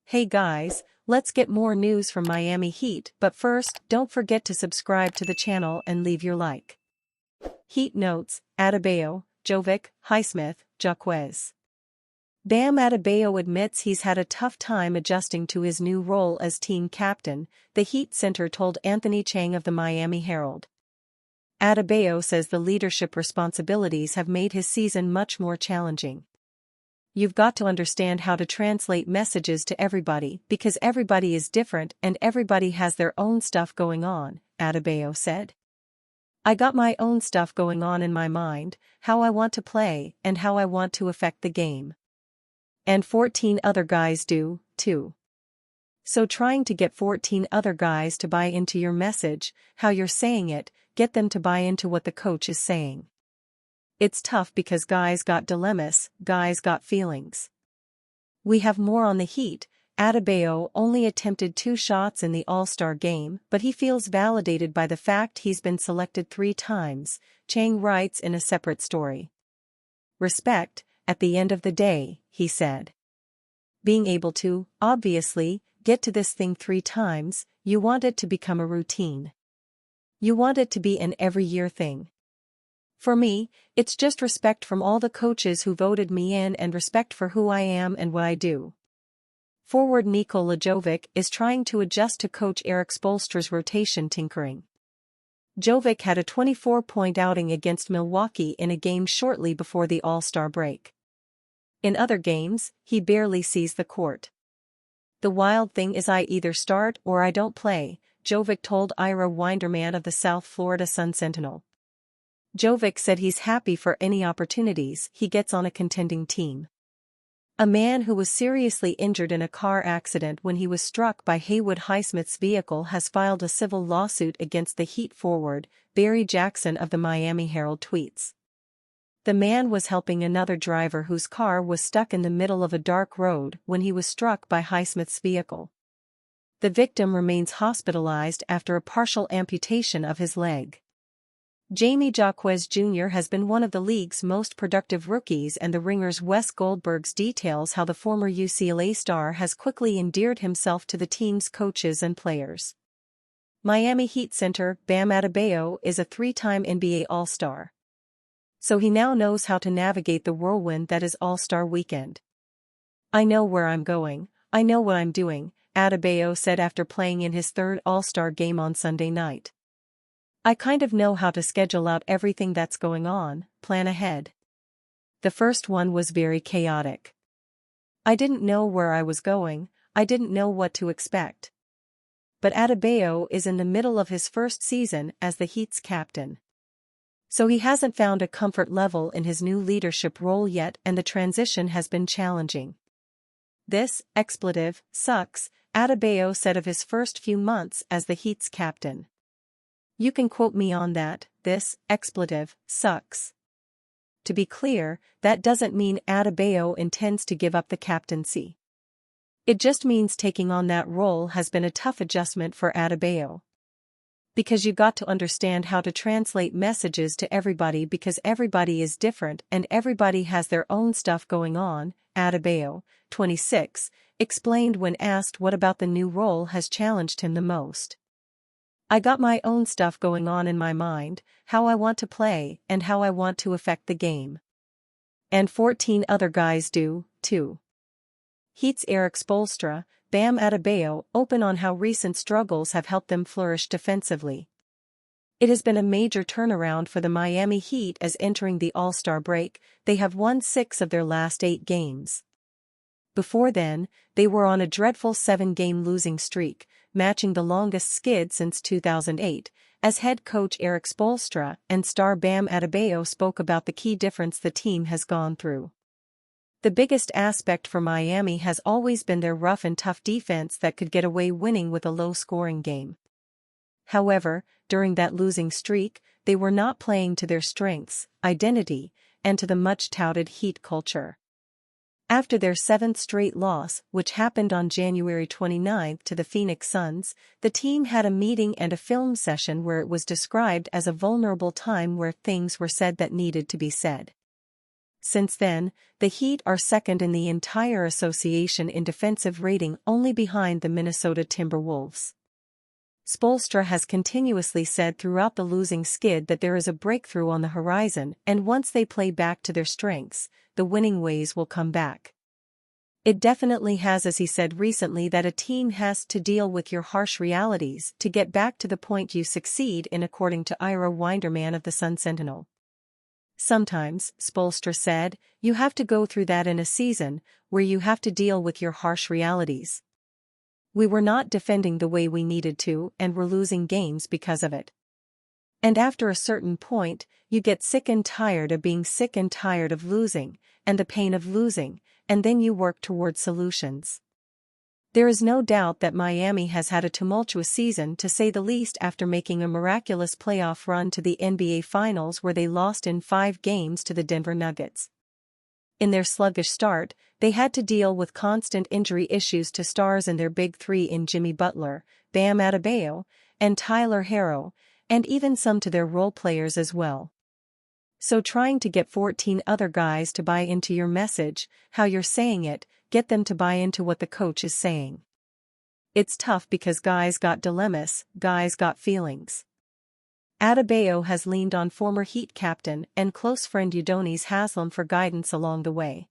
Hey guys, let's get more news from Miami Heat, but first, don't forget to subscribe to the channel and leave your like. Heat notes: Adebayo, Jovic, Highsmith, Jaquez. Bam Adebayo admits he's had a tough time adjusting to his new role as team captain, the Heat center told Anthony Chang of the Miami Herald. Adebayo says the leadership responsibilities have made his season much more challenging. You've got to understand how to translate messages to everybody because everybody is different and everybody has their own stuff going on, Adebayo said. I got my own stuff going on in my mind, how I want to play and how I want to affect the game. And 14 other guys do, too. So trying to get 14 other guys to buy into your message, how you're saying it, get them to buy into what the coach is saying. It's tough because guys got dilemmas, guys got feelings. We have more on the Heat. Adebayo only attempted 2 shots in the All-Star game, but he feels validated by the fact he's been selected 3 times, Chang writes in a separate story. Respect, at the end of the day, he said. Being able to, obviously, get to this thing 3 times, you want it to become a routine. You want it to be an every-year thing. For me, it's just respect from all the coaches who voted me in and respect for who I am and what I do. Forward Nikola Jovic is trying to adjust to coach Erik Spoelstra's rotation tinkering. Jovic had a 24-point outing against Milwaukee in a game shortly before the All-Star break. In other games, he barely sees the court. The wild thing is I either start or I don't play, Jovic told Ira Winderman of the South Florida Sun-Sentinel. Jovic said he's happy for any opportunities he gets on a contending team. A man who was seriously injured in a car accident when he was struck by Haywood Highsmith's vehicle has filed a civil lawsuit against the Heat forward, Barry Jackson of the Miami Herald tweets. The man was helping another driver whose car was stuck in the middle of a dark road when he was struck by Highsmith's vehicle. The victim remains hospitalized after a partial amputation of his leg. Jamie Jaquez Jr. has been one of the league's most productive rookies, and The Ringer's Wes Goldberg's details how the former UCLA star has quickly endeared himself to the team's coaches and players. Miami Heat center Bam Adebayo is a 3-time NBA All-Star. So he now knows how to navigate the whirlwind that is All-Star weekend. I know where I'm going, I know what I'm doing, Adebayo said after playing in his 3rd All-Star game on Sunday night. I kind of know how to schedule out everything that's going on, plan ahead. The first one was very chaotic. I didn't know where I was going, I didn't know what to expect. But Adebayo is in the middle of his first season as the Heat's captain. So he hasn't found a comfort level in his new leadership role yet, and the transition has been challenging. This expletive sucks, Adebayo said of his first few months as the Heat's captain. You can quote me on that, this expletive sucks. To be clear, that doesn't mean Adebayo intends to give up the captaincy. It just means taking on that role has been a tough adjustment for Adebayo. Because you got to understand how to translate messages to everybody because everybody is different and everybody has their own stuff going on, Adebayo, 26, explained when asked what about the new role has challenged him the most. I got my own stuff going on in my mind, how I want to play and how I want to affect the game. And 14 other guys do, too. Heat's Erik Spoelstra, Bam Adebayo open on how recent struggles have helped them flourish defensively. It has been a major turnaround for the Miami Heat as entering the All-Star break, they have won 6 of their last 8 games. Before then, they were on a dreadful 7-game losing streak, matching the longest skid since 2008, as head coach Erik Spoelstra and star Bam Adebayo spoke about the key difference the team has gone through. The biggest aspect for Miami has always been their rough and tough defense that could get away winning with a low-scoring game. However, during that losing streak, they were not playing to their strengths, identity, and to the much-touted Heat culture. After their 7th straight loss, which happened on January 29 to the Phoenix Suns, the team had a meeting and a film session where it was described as a vulnerable time where things were said that needed to be said. Since then, the Heat are second in the entire association in defensive rating, only behind the Minnesota Timberwolves. Spoelstra has continuously said throughout the losing skid that there is a breakthrough on the horizon, and once they play back to their strengths, the winning ways will come back. It definitely has, as he said recently, that a team has to deal with your harsh realities to get back to the point you succeed in, according to Ira Winderman of the Sun Sentinel. Sometimes, Spoelstra said, you have to go through that in a season, where you have to deal with your harsh realities. We were not defending the way we needed to and were losing games because of it. And after a certain point, you get sick and tired of being sick and tired of losing, and the pain of losing, and then you work toward solutions. There is no doubt that Miami has had a tumultuous season, to say the least, after making a miraculous playoff run to the NBA Finals where they lost in 5 games to the Denver Nuggets. In their sluggish start, they had to deal with constant injury issues to stars in their big three in Jimmy Butler, Bam Adebayo, and Tyler Herro, and even some to their role players as well. So trying to get 14 other guys to buy into your message, how you're saying it, get them to buy into what the coach is saying. It's tough because guys got dilemmas, guys got feelings. Adebayo has leaned on former Heat captain and close friend Udonis Haslam for guidance along the way.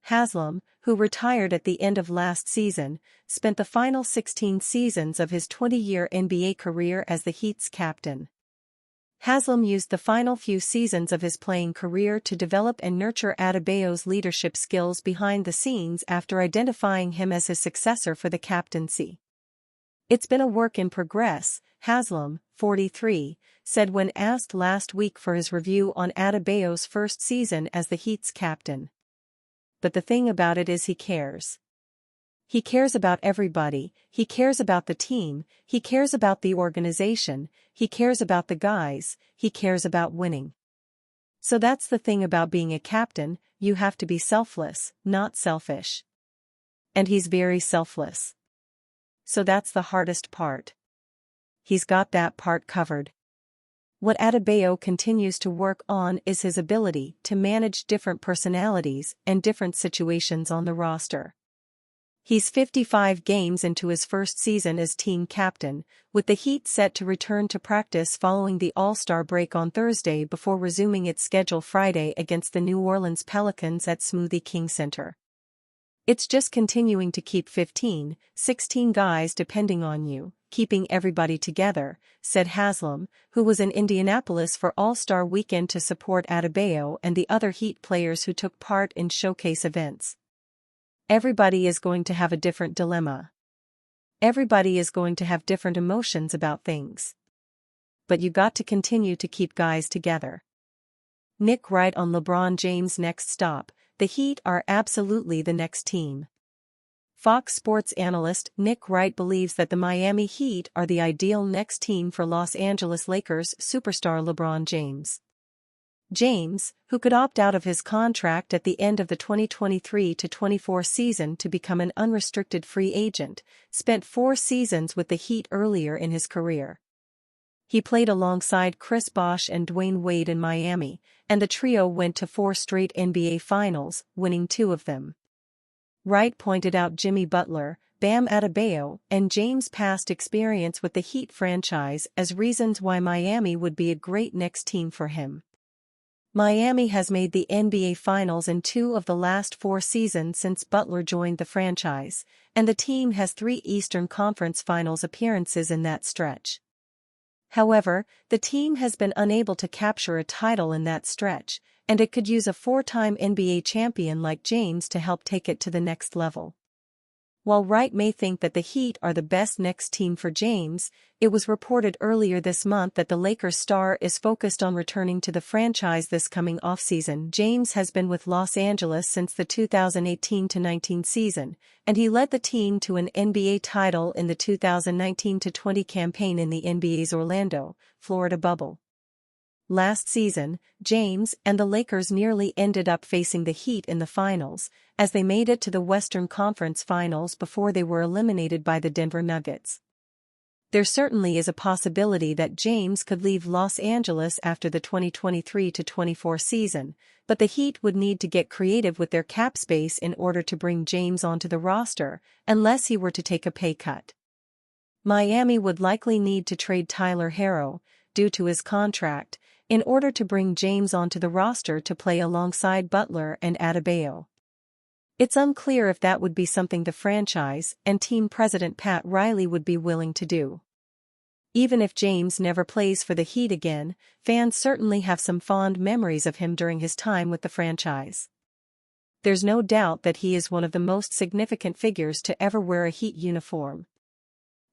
Haslam, who retired at the end of last season, spent the final 16 seasons of his 20-year NBA career as the Heat's captain. Haslam used the final few seasons of his playing career to develop and nurture Adebayo's leadership skills behind the scenes after identifying him as his successor for the captaincy. It's been a work in progress, Haslam, 43, said when asked last week for his review on Adebayo's first season as the Heat's captain. But the thing about it is he cares. He cares about everybody, he cares about the team, he cares about the organization, he cares about the guys, he cares about winning. So that's the thing about being a captain, you have to be selfless, not selfish. And he's very selfless. So that's the hardest part. He's got that part covered. What Adebayo continues to work on is his ability to manage different personalities and different situations on the roster. He's 55 games into his first season as team captain, with the Heat set to return to practice following the All-Star break on Thursday before resuming its schedule Friday against the New Orleans Pelicans at Smoothie King Center. It's just continuing to keep 15, 16 guys depending on you, keeping everybody together, said Haslam, who was in Indianapolis for All-Star Weekend to support Adebayo and the other Heat players who took part in showcase events. Everybody is going to have a different dilemma. Everybody is going to have different emotions about things. But you got to continue to keep guys together. Nick Wright on LeBron James' next stop, the Heat are absolutely the next team. Fox Sports analyst Nick Wright believes that the Miami Heat are the ideal next team for Los Angeles Lakers superstar LeBron James. James, who could opt out of his contract at the end of the 2023-24 season to become an unrestricted free agent, spent 4 seasons with the Heat earlier in his career. He played alongside Chris Bosh and Dwayne Wade in Miami, and the trio went to 4 straight NBA Finals, winning 2 of them. Wright pointed out Jimmy Butler, Bam Adebayo, and James' past experience with the Heat franchise as reasons why Miami would be a great next team for him. Miami has made the NBA Finals in 2 of the last 4 seasons since Butler joined the franchise, and the team has 3 Eastern Conference Finals appearances in that stretch. However, the team has been unable to capture a title in that stretch, and it could use a 4-time NBA champion like James to help take it to the next level. While Wright may think that the Heat are the best next team for James, it was reported earlier this month that the Lakers star is focused on returning to the franchise this coming offseason. James has been with Los Angeles since the 2018-19 season, and he led the team to an NBA title in the 2019-20 campaign in the NBA's Orlando, Florida bubble. Last season, James and the Lakers nearly ended up facing the Heat in the finals, as they made it to the Western Conference Finals before they were eliminated by the Denver Nuggets. There certainly is a possibility that James could leave Los Angeles after the 2023-24 season, but the Heat would need to get creative with their cap space in order to bring James onto the roster, unless he were to take a pay cut. Miami would likely need to trade Tyler Herro, due to his contract, in order to bring James onto the roster to play alongside Butler and Adebayo. It's unclear if that would be something the franchise and team president Pat Riley would be willing to do. Even if James never plays for the Heat again, fans certainly have some fond memories of him during his time with the franchise. There's no doubt that he is one of the most significant figures to ever wear a Heat uniform.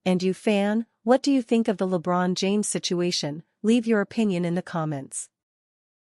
And you fan, what do you think of the LeBron James situation? Leave your opinion in the comments.